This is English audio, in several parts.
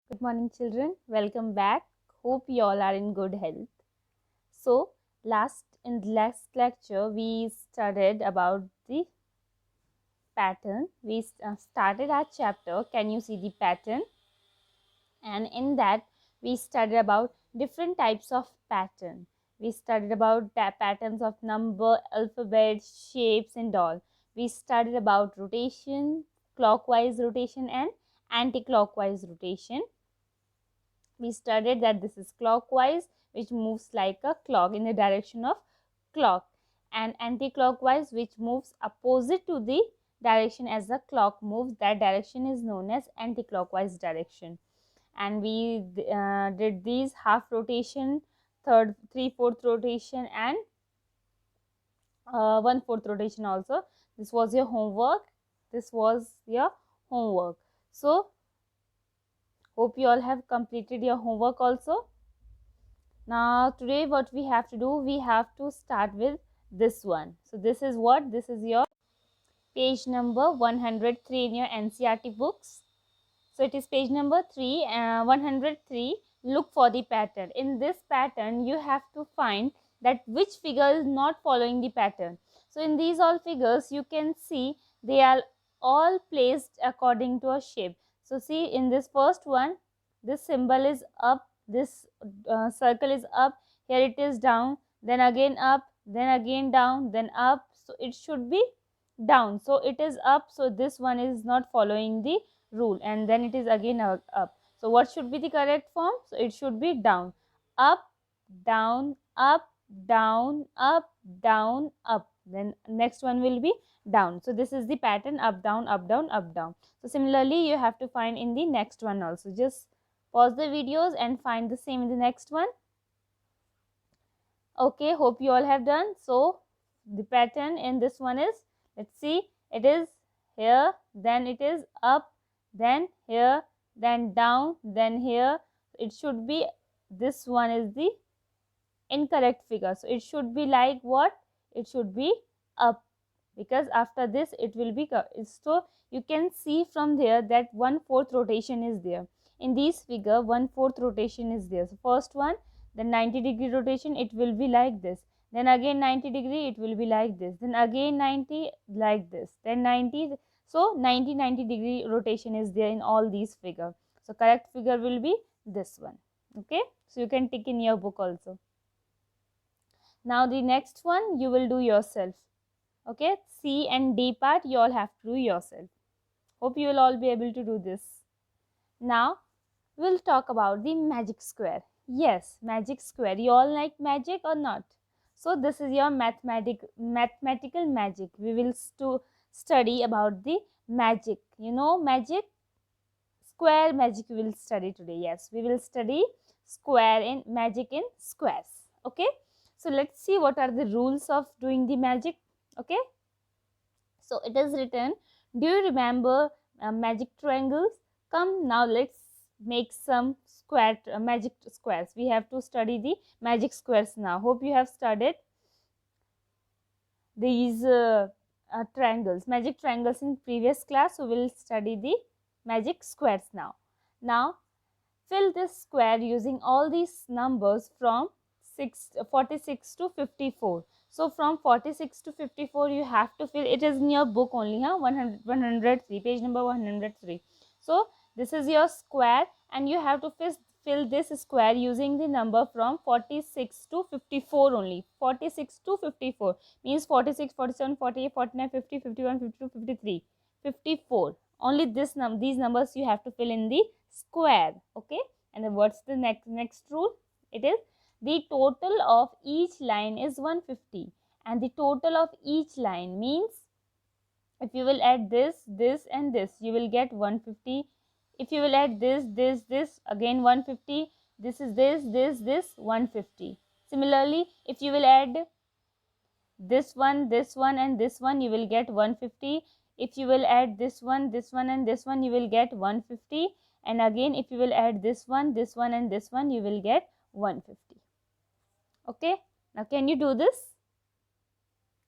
Good morning, children. Welcome back. Hope you all are in good health. So, in the last lecture, we studied about the pattern. We started our chapter. Can you see the pattern? And in that, we studied about different types of pattern. We studied about patterns of number, alphabet, shapes, and all. We studied about rotation, clockwise rotation, and anti-clockwise rotation. We studied that this is clockwise, which moves like a clock in the direction of clock, and anti-clockwise, which moves opposite to the direction as the clock moves. That direction is known as anti-clockwise direction. And we did these half rotation, third, 3/4 rotation, and 1/4 rotation also. This was your homework. So hope you all have completed your homework also. Now today what we have to do, we have to start with this one. So this is what? This is your page number 103 in your NCERT books. So it is page number 103. Look for the pattern. In this pattern you have to find that which figure is not following the pattern. So in these all figures you can see they are all placed according to a shape. So see, in this first one, this symbol is up, this circle is up, here it is down, then again up, then again down, then up. So it should be down. So it is up, so this one is not following the rule, and then it is again up. So what should be the correct form? So it should be down, up, down, up, down, up, down, up. Then next one will be down. So this is the pattern: up, down, up, down, up, down. So similarly you have to find in the next one also. Just pause the videos and find the same in the next one. Okay, hope you all have done. So the pattern in this one is, let's see, it is here, then it is up, then here, then down, then here. It should be, this one is the incorrect figure. So it should be like what? It should be up, because after this it will be so you can see from there that 1/4 rotation is there. In this figure 1/4 rotation is there. So first one, then 90-degree rotation, it will be like this, then again 90-degree, it will be like this, then again 90, like this, then 90. So 90-degree rotation is there in all these figure. So correct figure will be this one. Okay, so you can tick in your book also. Now the next one you will do yourself. Okay, C and D part you all have to do yourself. Hope you will all be able to do this. Now we'll talk about the magic square. Yes, magic square. You all like magic or not? So this is your mathematical magic. We will study about the magic. You know magic? Square magic we will study today. Yes, we will study square in magic in squares. Okay, so let's see what are the rules of doing the magic. Okay, so it is written, do you remember magic triangles? Come now, let's make some magic squares. We have to study the magic squares now. Hope you have studied these triangles, magic triangles in previous class. So we'll study the magic squares now. Now fill this square using all these numbers from 46 to 54. So from 46 to 54 you have to fill. It is in your book only, 103, page number 103. So this is your square, and you have to fill this square using the number from 46 to 54 only. 46 to 54 means 46, 47, 48, 49, 50, 51, 52, 53, 54. Only these numbers you have to fill in the square. Okay, and then what's the next rule? It is, the total of each line is 150, and the total of each line means if you will add this, this, and this, you will get 150. If you will add this, this, this, again 150. This is this 150. Similarly, if you will add this one, and this one, you will get 150. If you will add this one, and this one, you will get 150. And again, if you will add this one, and this one, you will get 150. Okay, now can you do this?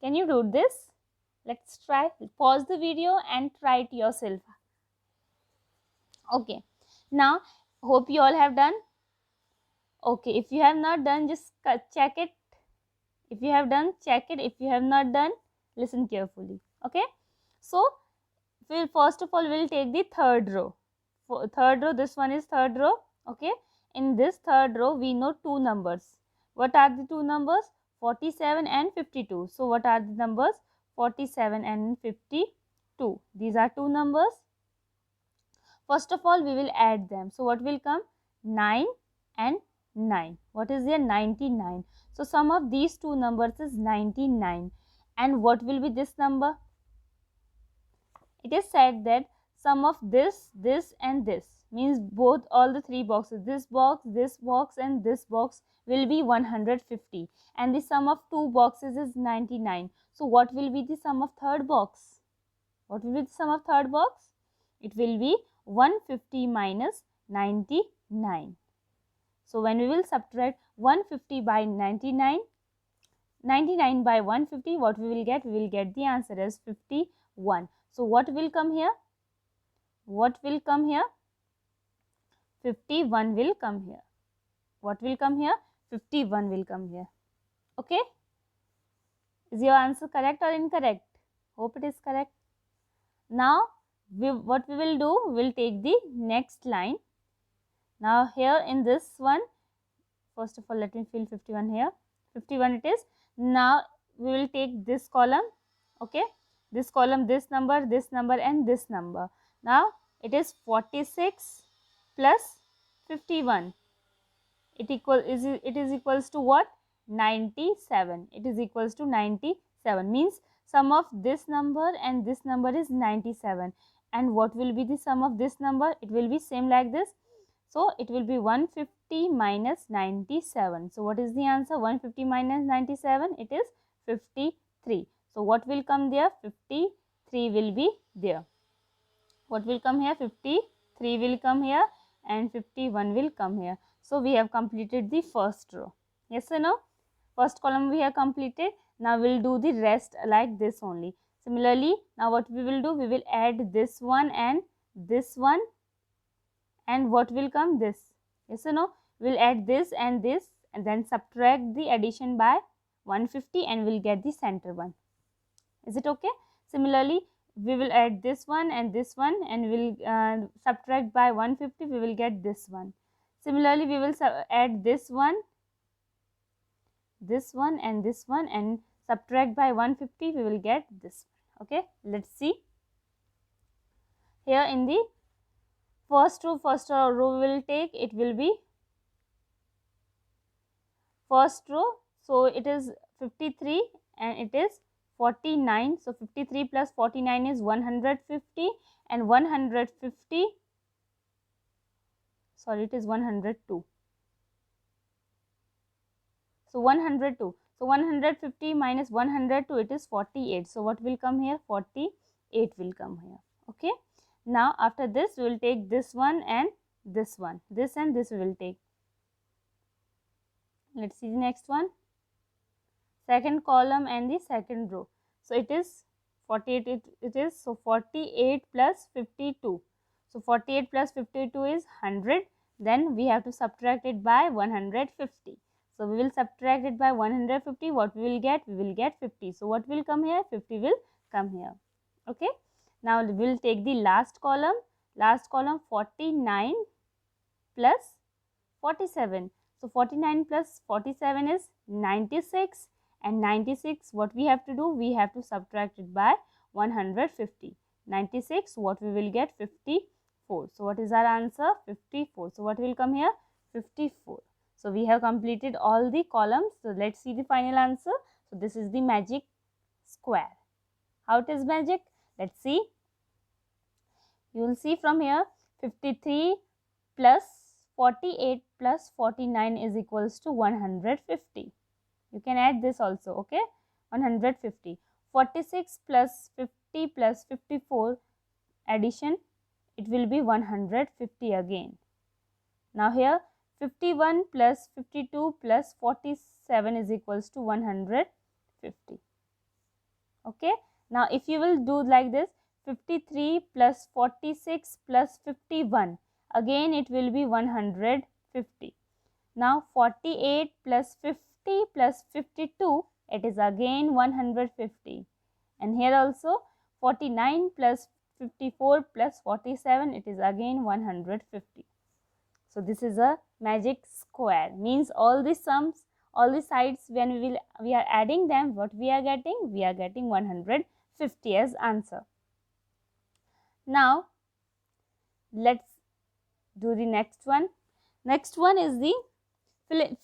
Can you do this? Let's try. Pause the video and try it yourself. Okay, now Hope you all have done. Okay, if you have not done, just check it. If you have done, check it. If you have not done, listen carefully. Okay, so we'll first of all we'll take the third row. For third row, this one is third row. Okay, in this third row we know two numbers. What are the two numbers? 47 and 52. So what are the numbers? 47 and 52. These are two numbers. First of all we will add them. So what will come? 9 and 9. What is there? 99. So sum of these two numbers is 99. And what will be this number? It is said that sum of this and this means both all the three boxes, this box and this box will be 150, and the sum of two boxes is 99. So what will be the sum of third box? What will be the sum of third box? It will be 150 minus 99. So when we will subtract 150 by 99, 99 by 150, what we will get? We will get the answer as 51. So what will come here? What will come here? 51 will come here. What will come here? 51 will come here. Okay? Is your answer correct or incorrect? Hope it is correct. Now, what we will do, we will take the next line. Now, here in this one, first of all, let me fill 51 here. 51 it is. Now, we will take this column. Okay? This column, this number and this number. Now, it is 46 plus 51. It is equals to what? 97. It is equals to 97. Means sum of this number and this number is 97. And what will be the sum of this number? It will be same like this. So it will be 150 minus 97. So what is the answer? 150 minus 97. It is 53. So what will come there? 53 will be there. What will come here? 53 will come here and 51 will come here. So we have completed the first row. Yes or no? First column we have completed. Now we will do the rest like this only. Similarly, now what we will do? We will add this one, and what will come? This. Yes or no? We will add this and then subtract the addition by 150 and we will get the center one. Is it okay? Similarly, we will add this one and we will subtract by 150, we will get this one. Similarly, we will add this one and subtract by 150, we will get this one. Okay, let's see. Here in the first row we will take, it will be first row. So it is 53 and it is 49. So 53 plus 49 is 150 and 150, sorry, it is 102. So 102. So 150 minus 102, it is 48. So what will come here? 48 will come here. Okay. Now after this, we will take this one and this one. This and this we will take. Let's see the next one. Second column and the second row. So it is 48. It is so 48 plus 52. So 48 plus 52 is 100. Then we have to subtract it by 150. So we will subtract it by 150. What we will get? We will get 50. So what will come here? 50 will come here. Okay. Now we will take the last column. Last column, 49 plus 47. So 49 plus 47 is 96, and 96, what we have to do? We have to subtract it by 150. 96, what we will get? 54. So what is our answer? 54. So what will come here? 54. So we have completed all the columns. So let's see the final answer. So this is the magic square. How it is magic? Let's see. You will see from here, 53 plus 48 plus 49 is equals to 150. You can add this also, okay? 150. 46 plus 50 plus 54 addition, it will be 150 again. Now here 51 plus 52 plus 47 is equals to 150. Okay. Now if you will do like this, 53 plus 46 plus 51. again it will be 150. Now 48 plus 50 plus 52, it is again 150. And here also 49 plus 54 plus 47, it is again 150. So this is a magic square, means all the sums, all the sides, when we are adding them, what we are getting? We are getting 150 as answer. Now let's do the next one. Next one is the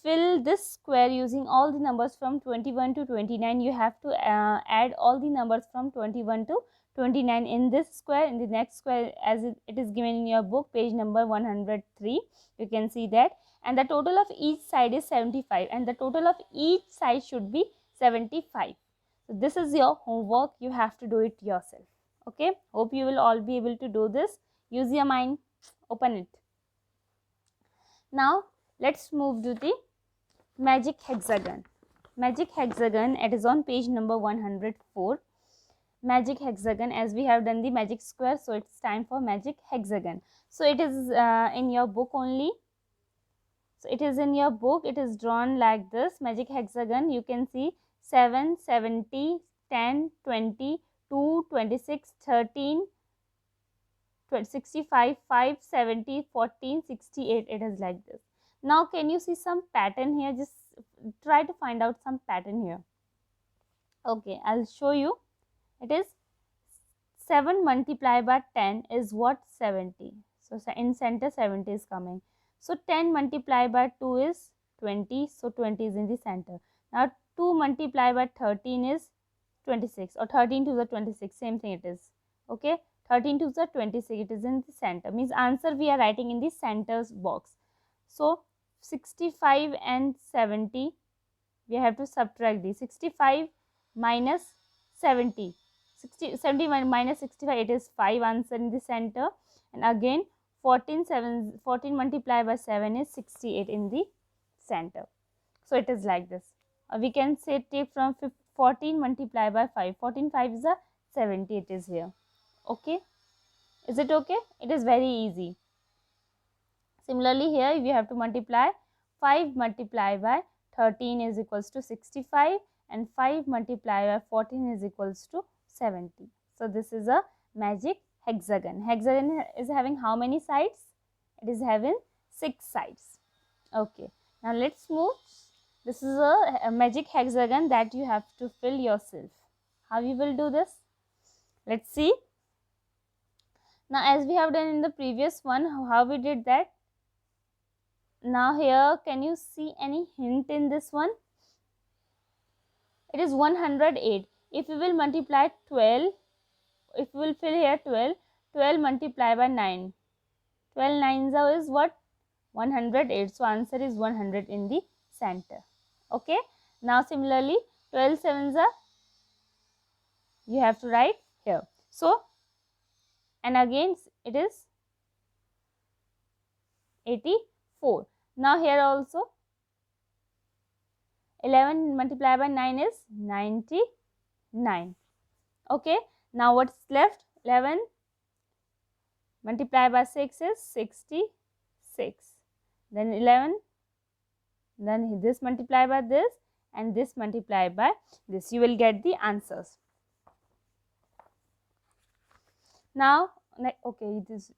fill this square using all the numbers from 21 to 29. You have to add all the numbers from 21 to 29 in this square. In the next square, as it is given in your book, page number 103, you can see that. And the total of each side is 75, and the total of each side should be 75. So this is your homework. You have to do it yourself. Okay, hope you will all be able to do this. Use your mind, open it. Now let's move to the magic hexagon. Magic hexagon, it is on page number 104. Magic hexagon, as we have done the magic square, so it's time for magic hexagon. So it is in your book only. So it is in your book, it is drawn like this. Magic hexagon, you can see 7, 70, 10, 20, 2, 26, 13, 65, 5, 70, 14, 68. It is like this. Now can you see some pattern here? Just try to find out some pattern here. Okay, I'll show you. It is 7 multiplied by 10 is what? 70. So in center 70 is coming. So 10 multiplied by 2 is 20. So 20 is in the center. Now 2 multiplied by 13 is 26, or 13 to the 26, same thing it is. Okay, 13 to the 26, it is in the center. Means answer we are writing in the centers box. So 65 and 70, we have to subtract the 65 minus 70. 70 minus 65, it is 5, answer in the center. And again 14 multiplied by 7 is 68 in the center. So it is like this. We can say take from 14 multiplied by 5. 14 5 is a 70, it is here. Okay, is it okay? It is very easy. Similarly here we have to multiply 5 multiplied by 13 is equals to 65, and 5 multiplied by 14 is equals to 70. So this is a magic hexagon. Hexagon is having how many sides? It is having 6 sides. Okay, now let's move. This is a magic hexagon that you have to fill yourself. How you will do this? Let's see. Now as we have done in the previous one, how we did that? Now here, can you see any hint in this one? It is 108. If we will multiply 12, if we will fill here 12, 12 multiplied by 9. 12 nines is what? 108. So answer is 100 in the center. Okay. Now similarly, 12 sevens are, you have to write here. So, and again it is 84. Now here also 11 multiplied by 9 is 99. Okay. Now what's left? 11 multiplied by 6 is 66. Then 11, then this multiplied by this, and this multiplied by this. You will get the answers. Now, okay, it is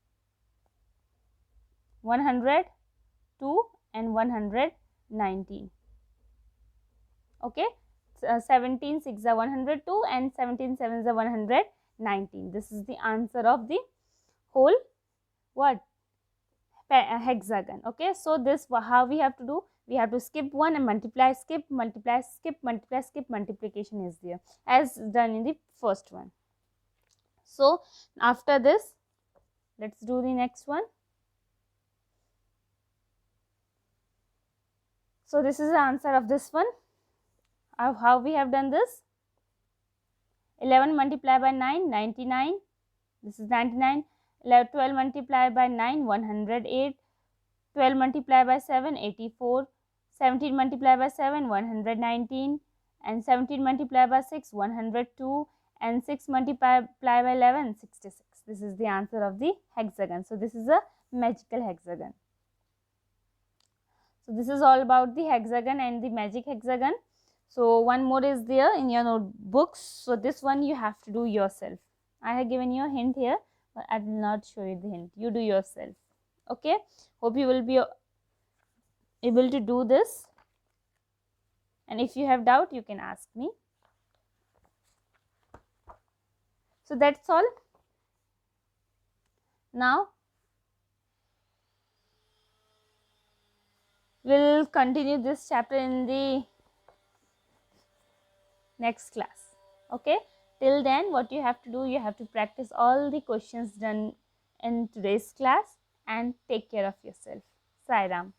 102 and 119. Okay, 17 6 are 102 and 17 7 are 119. This is the answer of the whole what? Hexagon. Okay, so this how we have to do? We have to skip one and multiply, skip, multiply, skip, multiply, skip. Multiplication is there as done in the first one. So after this, let's do the next one. So this is the answer of this one. How we have done this? 11 multiplied by 9, 99. This is 99. 12 multiplied by 9, 108. 12 multiplied by 7, 84. 17 multiplied by 7, 119. And 17 multiplied by 6, 102. And 6 multiplied by 11, 66. This is the answer of the hexagon. So this is a magical hexagon. So this is all about the hexagon and the magic hexagon. So one more is there in your notebooks. So this one you have to do yourself. I have given you a hint here, but I will not show you the hint. You do yourself. Okay. Hope you will be able to do this. And if you have doubt, you can ask me. So that's all. Now we'll continue this chapter in the next class. Okay. Till then, what you have to do, you have to practice all the questions done in today's class and take care of yourself. Sai Ram.